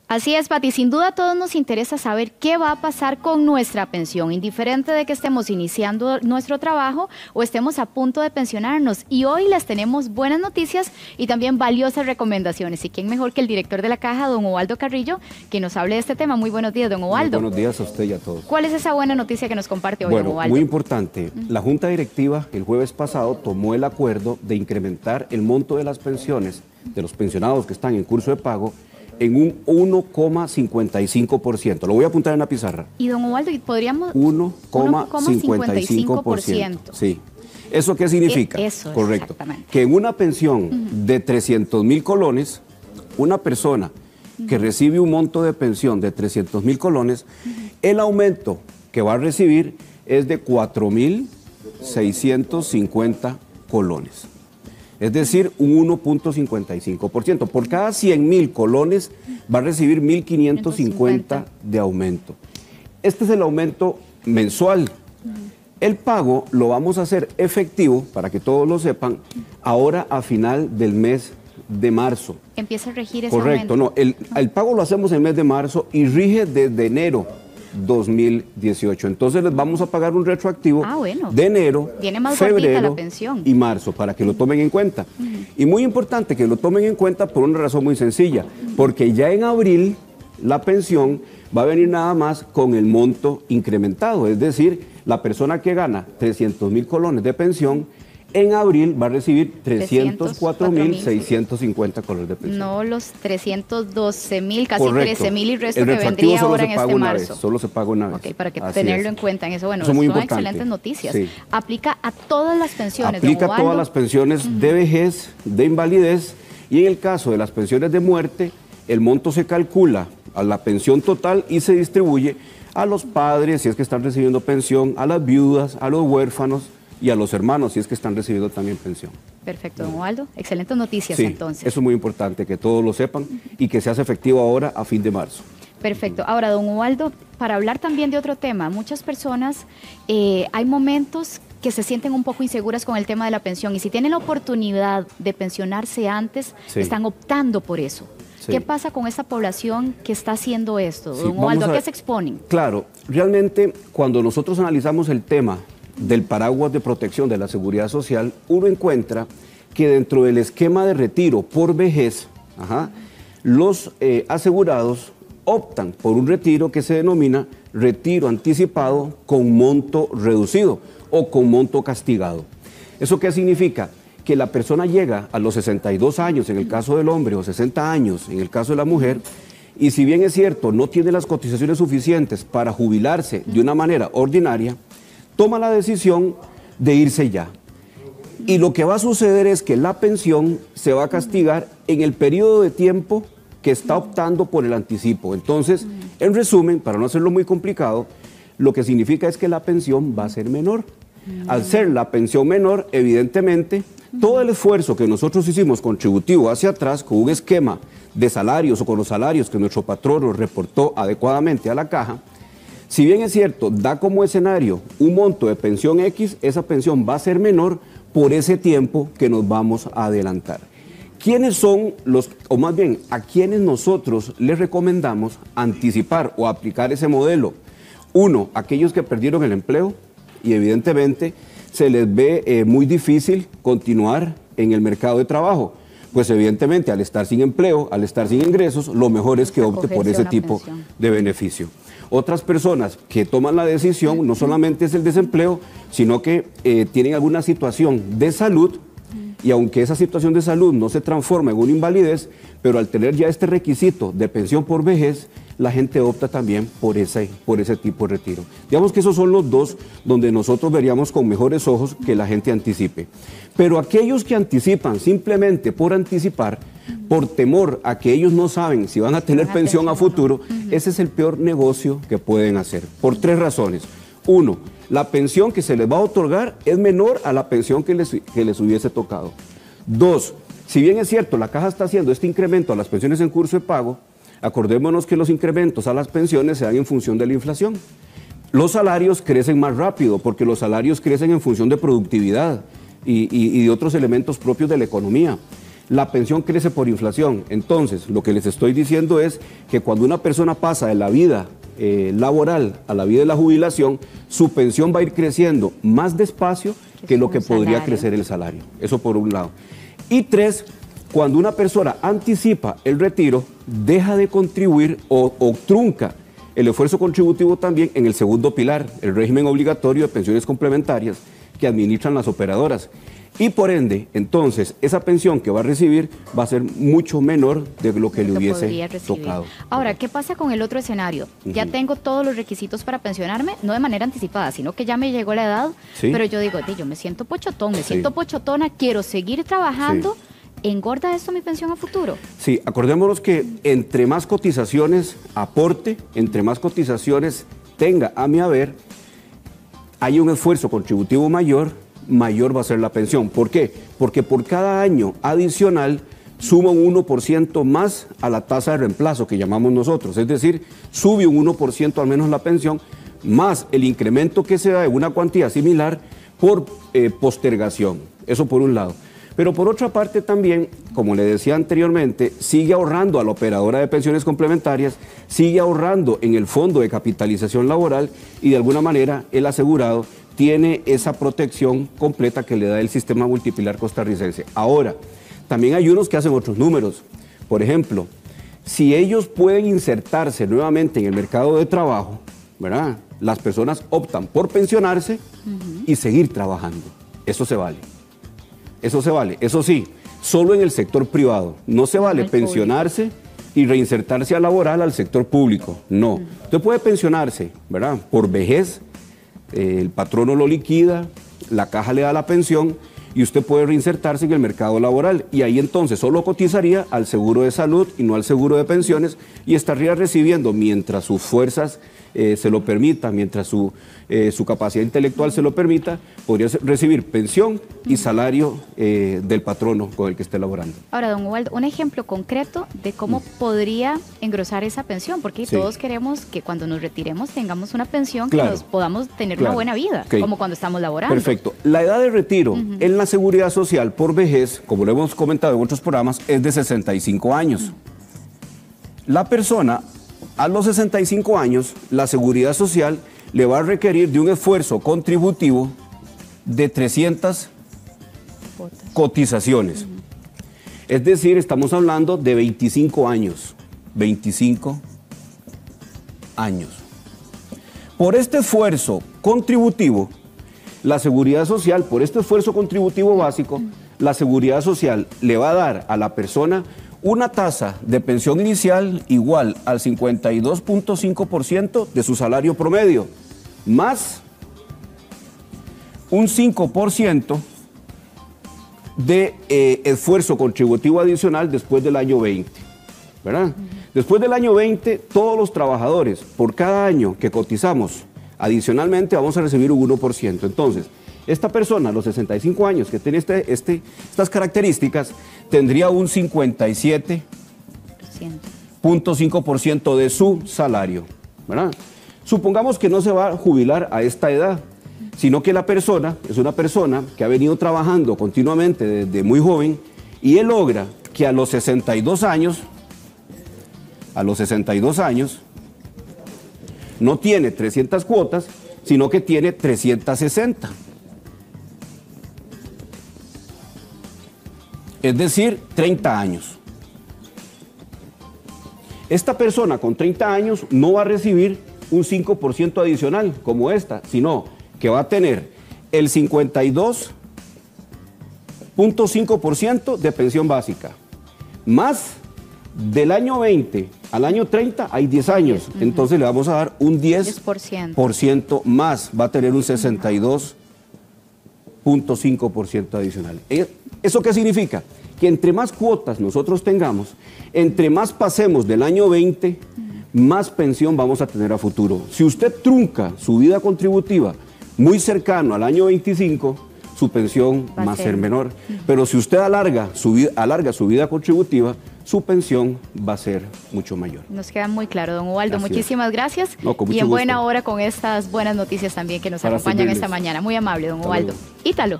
Así es, Pati. Sin duda a todos nos interesa saber qué va a pasar con nuestra pensión, indiferente de que estemos iniciando nuestro trabajo o estemos a punto de pensionarnos. Y hoy les tenemos buenas noticias y también valiosas recomendaciones. ¿Y quién mejor que el director de la Caja, don Ubaldo Carrillo, que nos hable de este tema? Muy buenos días, don Ubaldo. Muy buenos días a usted y a todos. ¿Cuál es esa buena noticia que nos comparte hoy, don Ubaldo? Muy importante. La Junta Directiva el jueves pasado tomó el acuerdo de incrementar el monto de las pensiones de los pensionados que están en curso de pago en un 1,55%. Lo voy a apuntar en la pizarra. Y don Ubaldo, ¿podríamos? 1,55%. Sí. ¿Eso qué significa? Eso, correcto. Exactamente. Que en una pensión de 300,000 colones, una persona que recibe un monto de pensión de 300,000 colones, el aumento que va a recibir es de 4,650 colones. Es decir, un 1,55%. Por cada 100,000 colones va a recibir 1,550 de aumento. Este es el aumento mensual. El pago lo vamos a hacer efectivo, para que todos lo sepan, ahora a final del mes de marzo. Empieza a regir ese Correcto, aumento. no, el pago lo hacemos en el mes de marzo y rige desde enero 2018. Entonces les vamos a pagar un retroactivo de enero, Viene más febrero la pensión. y marzo, para que lo tomen en cuenta. Y muy importante que lo tomen en cuenta por una razón muy sencilla, porque ya en abril la pensión va a venir nada más con el monto incrementado, es decir, la persona que gana 300,000 colones de pensión, en abril va a recibir 304,650 colones de pensión. No los 312,000, casi Correcto. 13,000 y resto que vendría ahora en este marzo. Solo se paga una vez. Ok, para que Así tenerlo es. en cuenta en eso. Bueno, Eso es muy son importante. excelentes noticias. Sí. Aplica a todas las pensiones, Aplica don a todas Ubaldo. las pensiones de vejez, de invalidez, y en el caso de las pensiones de muerte, el monto se calcula a la pensión total y se distribuye a los padres, si es que están recibiendo pensión, a las viudas, a los huérfanos y a los hermanos, si es que están recibiendo también pensión. Perfecto, don Ubaldo. Excelentes noticias, Sí, entonces. eso es muy importante, que todos lo sepan y que se hace efectivo ahora a fin de marzo. Perfecto. Ahora, don Ubaldo, para hablar también de otro tema, muchas personas, hay momentos que se sienten un poco inseguras con el tema de la pensión y si tienen la oportunidad de pensionarse antes, están optando por eso. Sí. ¿Qué pasa con esta población que está haciendo esto? Don Ubaldo, ¿a qué se exponen? Claro, realmente cuando nosotros analizamos el tema del paraguas de protección de la seguridad social, uno encuentra que dentro del esquema de retiro por vejez, los asegurados optan por un retiro que se denomina retiro anticipado con monto reducido o con monto castigado. ¿Eso qué significa? Que la persona llega a los 62 años en el caso del hombre o 60 años en el caso de la mujer y si bien es cierto no tiene las cotizaciones suficientes para jubilarse de una manera ordinaria, toma la decisión de irse ya. Y lo que va a suceder es que la pensión se va a castigar en el periodo de tiempo que está optando por el anticipo. Entonces, en resumen, para no hacerlo muy complicado, lo que significa es que la pensión va a ser menor. Al ser la pensión menor, evidentemente, todo el esfuerzo que nosotros hicimos contributivo hacia atrás, con un esquema de salarios o con los salarios que nuestro patrón nos reportó adecuadamente a la caja, si bien es cierto, da como escenario un monto de pensión X, esa pensión va a ser menor por ese tiempo que nos vamos a adelantar. ¿Quiénes son los, o más bien, a quienes nosotros les recomendamos anticipar o aplicar ese modelo? Uno, aquellos que perdieron el empleo y evidentemente se les ve muy difícil continuar en el mercado de trabajo. Pues evidentemente al estar sin empleo, al estar sin ingresos, lo mejor es que opte por ese tipo de beneficio. Otras personas que toman la decisión, no solamente es el desempleo, sino que tienen alguna situación de salud y aunque esa situación de salud no se transforma en una invalidez, pero al tener ya este requisito de pensión por vejez, la gente opta también por ese tipo de retiro. Digamos que esos son los dos donde nosotros veríamos con mejores ojos que la gente anticipe. Pero aquellos que anticipan simplemente por anticipar, por temor a que ellos no saben si van a tener pensión a futuro, ese es el peor negocio que pueden hacer, por tres razones. Uno, la pensión que se les va a otorgar es menor a la pensión que les hubiese tocado. Dos, si bien es cierto, la Caja está haciendo este incremento a las pensiones en curso de pago, acordémonos que los incrementos a las pensiones se dan en función de la inflación. Los salarios crecen más rápido porque los salarios crecen en función de productividad y de otros elementos propios de la economía. la pensión crece por inflación. Entonces, lo que les estoy diciendo es que cuando una persona pasa de la vida laboral a la vida de la jubilación, su pensión va a ir creciendo más despacio que lo que podría crecer el salario. Eso por un lado. Y tres, cuando una persona anticipa el retiro, deja de contribuir o trunca el esfuerzo contributivo también en el segundo pilar, el régimen obligatorio de pensiones complementarias que administran las operadoras. Y por ende, entonces, esa pensión que va a recibir va a ser mucho menor de lo que le hubiese tocado. Ahora, ¿qué pasa con el otro escenario? Ya tengo todos los requisitos para pensionarme, no de manera anticipada, sino que ya me llegó la edad, pero yo digo, yo me siento pochotón, me siento pochotona, quiero seguir trabajando. ¿Engorda esto mi pensión a futuro? Sí, acordémonos que entre más cotizaciones aporte, entre más cotizaciones tenga a mi haber, hay un esfuerzo contributivo mayor va a ser la pensión. ¿Por qué? Porque por cada año adicional suma un 1% más a la tasa de reemplazo que llamamos nosotros, es decir, sube un 1% al menos la pensión, más el incremento que se da de una cuantía similar por postergación. Eso por un lado. Pero por otra parte también, como le decía anteriormente, sigue ahorrando a la operadora de pensiones complementarias, sigue ahorrando en el fondo de capitalización laboral y de alguna manera el asegurado tiene esa protección completa que le da el sistema multipilar costarricense. Ahora, también hay unos que hacen otros números. Por ejemplo, si ellos pueden insertarse nuevamente en el mercado de trabajo, ¿verdad? Las personas optan por pensionarse y seguir trabajando. Eso se vale. Eso se vale. Eso sí, solo en el sector privado. No se vale pensionarse y reinsertarse a laboral al sector público. No. Usted puede pensionarse, ¿verdad? Por vejez, el patrono lo liquida, la caja le da la pensión y usted puede reinsertarse en el mercado laboral y ahí entonces solo cotizaría al seguro de salud y no al seguro de pensiones y estaría recibiendo, mientras sus fuerzas se lo permitan, mientras su capacidad intelectual se lo permita, podría recibir pensión y salario del patrono con el que esté laborando. Ahora, don Ubaldo, un ejemplo concreto de cómo podría engrosar esa pensión, porque todos queremos que cuando nos retiremos tengamos una pensión que nos podamos tener una buena vida, como cuando estamos laborando. Perfecto. La edad de retiro en la seguridad social por vejez, como lo hemos comentado en otros programas, es de 65 años. La persona, a los 65 años, la seguridad social le va a requerir de un esfuerzo contributivo de 300 cotizaciones. Es decir, estamos hablando de 25 años. 25 años. Por este esfuerzo contributivo, la seguridad social, por este esfuerzo contributivo básico, la seguridad social le va a dar a la persona una tasa de pensión inicial igual al 52.5% de su salario promedio, más un 5% de esfuerzo contributivo adicional después del año 20, ¿verdad? Después del año 20, todos los trabajadores, por cada año que cotizamos, adicionalmente vamos a recibir un 1%. Entonces, esta persona a los 65 años que tiene estas características, tendría un 57.5% de su salario, ¿verdad? Supongamos que no se va a jubilar a esta edad, sino que la persona es una persona que ha venido trabajando continuamente desde muy joven y él logra que a los 62 años, no tiene 300 cuotas, sino que tiene 360. Es decir, 30 años. Esta persona con 30 años no va a recibir un 5% adicional como esta, sino que va a tener el 52.5% de pensión básica, más del año 20 al año 30 hay 10 años, entonces le vamos a dar un 10% más, va a tener un 62.5% adicional. ¿Eso qué significa? Que entre más cuotas nosotros tengamos, entre más pasemos del año 20, más pensión vamos a tener a futuro. Si usted trunca su vida contributiva muy cercano al año 25, su pensión va a ser menor. Pero si usted alarga su vida contributiva, su pensión va a ser mucho mayor. Nos queda muy claro, don Ubaldo. Muchísimas gracias. Y en buena hora con estas buenas noticias también que nos acompañan esta mañana. Muy amable, don Ubaldo. Ítalo.